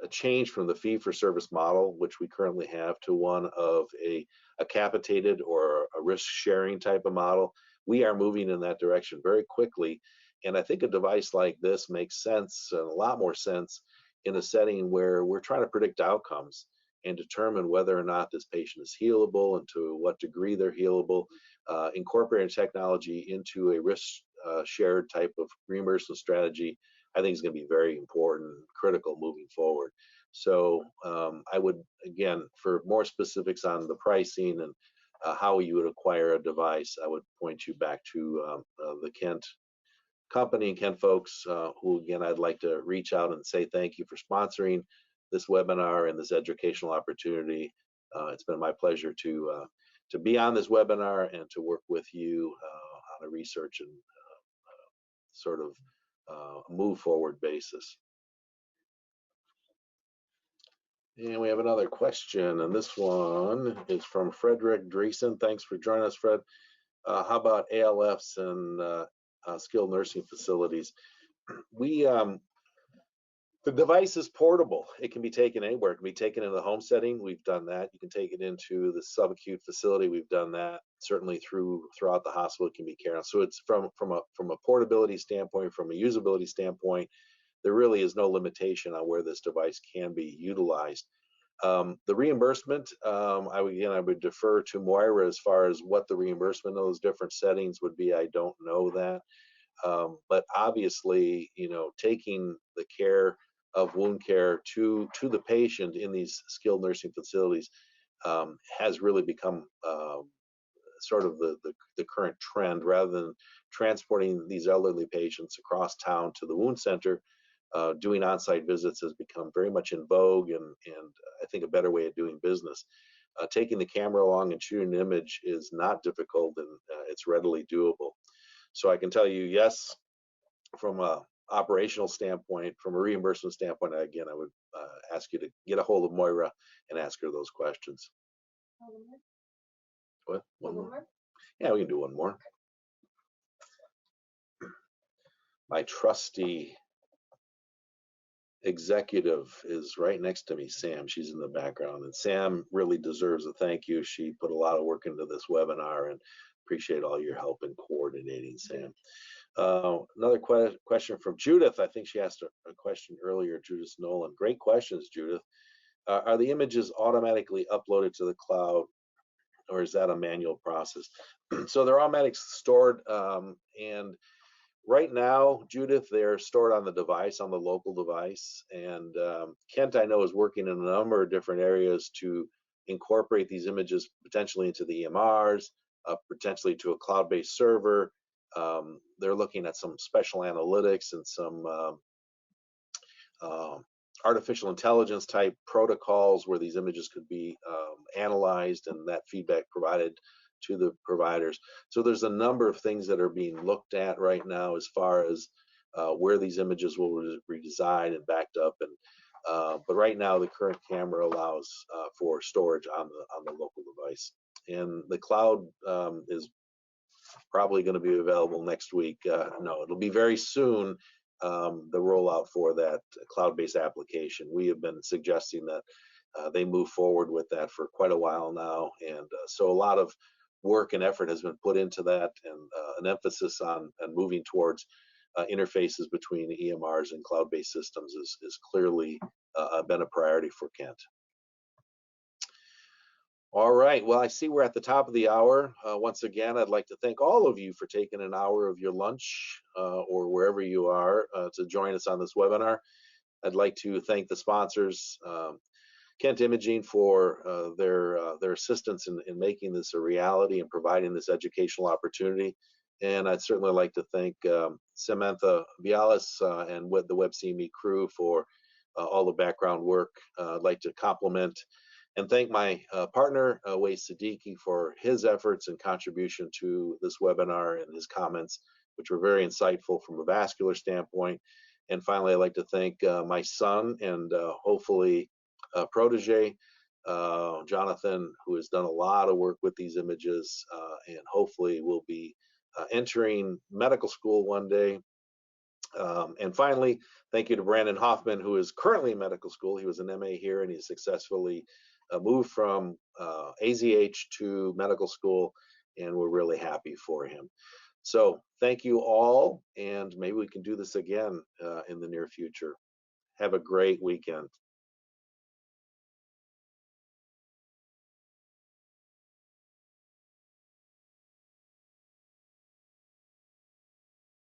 S1: a change from the fee-for-service model, which we currently have, to one of a capitated or a risk-sharing type of model. We are moving in that direction very quickly, and I think a device like this makes sense, and a lot more sense, in a setting where we're trying to predict outcomes and determine whether or not this patient is healable and to what degree they're healable. Incorporating technology into a risk shared type of reimbursement strategy, I think is going to be very important, critical moving forward. So I would, again, for more specifics on the pricing and how you would acquire a device, I would point you back to the Kent company and Kent folks, who, again, I'd like to reach out and say thank you for sponsoring this webinar and this educational opportunity. It's been my pleasure to be on this webinar and to work with you on a research and sort of move forward basis. And we have another question, and this one is from Frederick Dreesen. Thanks for joining us, Fred. How about ALFs and skilled nursing facilities? The device is portable. It can be taken anywhere. It can be taken in the home setting. We've done that. You can take it into the subacute facility. We've done that. Certainly throughout the hospital, it can be carried on. So it's from a portability standpoint, from a usability standpoint, there really is no limitation on where this device can be utilized. The reimbursement, I would defer to Moira as far as what the reimbursement of those different settings would be. I don't know that. But obviously, taking the care of wound care to the patient in these skilled nursing facilities has really become sort of the current trend. Rather than transporting these elderly patients across town to the wound center, doing on-site visits has become very much in vogue, and I think a better way of doing business. Taking the camera along and shooting an image is not difficult, and it's readily doable. So I can tell you, yes, from a operational standpoint, from a reimbursement standpoint, again, I would ask you to get a hold of Moira and ask her those questions. What? One more? Yeah, we can do one more. My trusty executive is right next to me, Sam. She's in the background, and Sam really deserves a thank you. She put a lot of work into this webinar, and appreciate all your help in coordinating, Sam. Another question from Judith. I think she asked a question earlier, Judith Nolan. Great questions, Judith. Are the images automatically uploaded to the cloud, or is that a manual process? So they're automatically stored, and right now, Judith, they're stored on the device, on the local device. And Kent, I know, is working in a number of different areas to incorporate these images potentially into the EMRs, potentially to a cloud-based server. They're looking at some special analytics and some artificial intelligence type protocols where these images could be analyzed and that feedback provided to the providers. So there's a number of things that are being looked at right now as far as where these images will reside and backed up. And but right now, the current camera allows for storage on the local device, and the cloud is probably going to be available next week. No, it'll be very soon. The rollout for that cloud-based application. We have been suggesting that they move forward with that for quite a while now, and so a lot of work and effort has been put into that, and an emphasis on moving towards interfaces between EMRs and cloud-based systems is clearly been a priority for Kent. All right, well, I see we're at the top of the hour. Once again, I'd like to thank all of you for taking an hour of your lunch or wherever you are to join us on this webinar. I'd like to thank the sponsors, Kent Imaging, for their assistance in making this a reality and providing this educational opportunity. And I'd certainly like to thank Samantha Vialis and the WebCME crew for all the background work. I'd like to compliment and thank my partner, Wais Siddiqui, for his efforts and contribution to this webinar and his comments, which were very insightful from a vascular standpoint. And finally, I'd like to thank my son and hopefully protege, Jonathan, who has done a lot of work with these images and hopefully will be entering medical school one day. And finally, thank you to Brandon Hoffman, who is currently in medical school. He was an MA here, and he successfully moved from AZH to medical school, and we're really happy for him. So thank you all, and maybe we can do this again in the near future. Have a great weekend.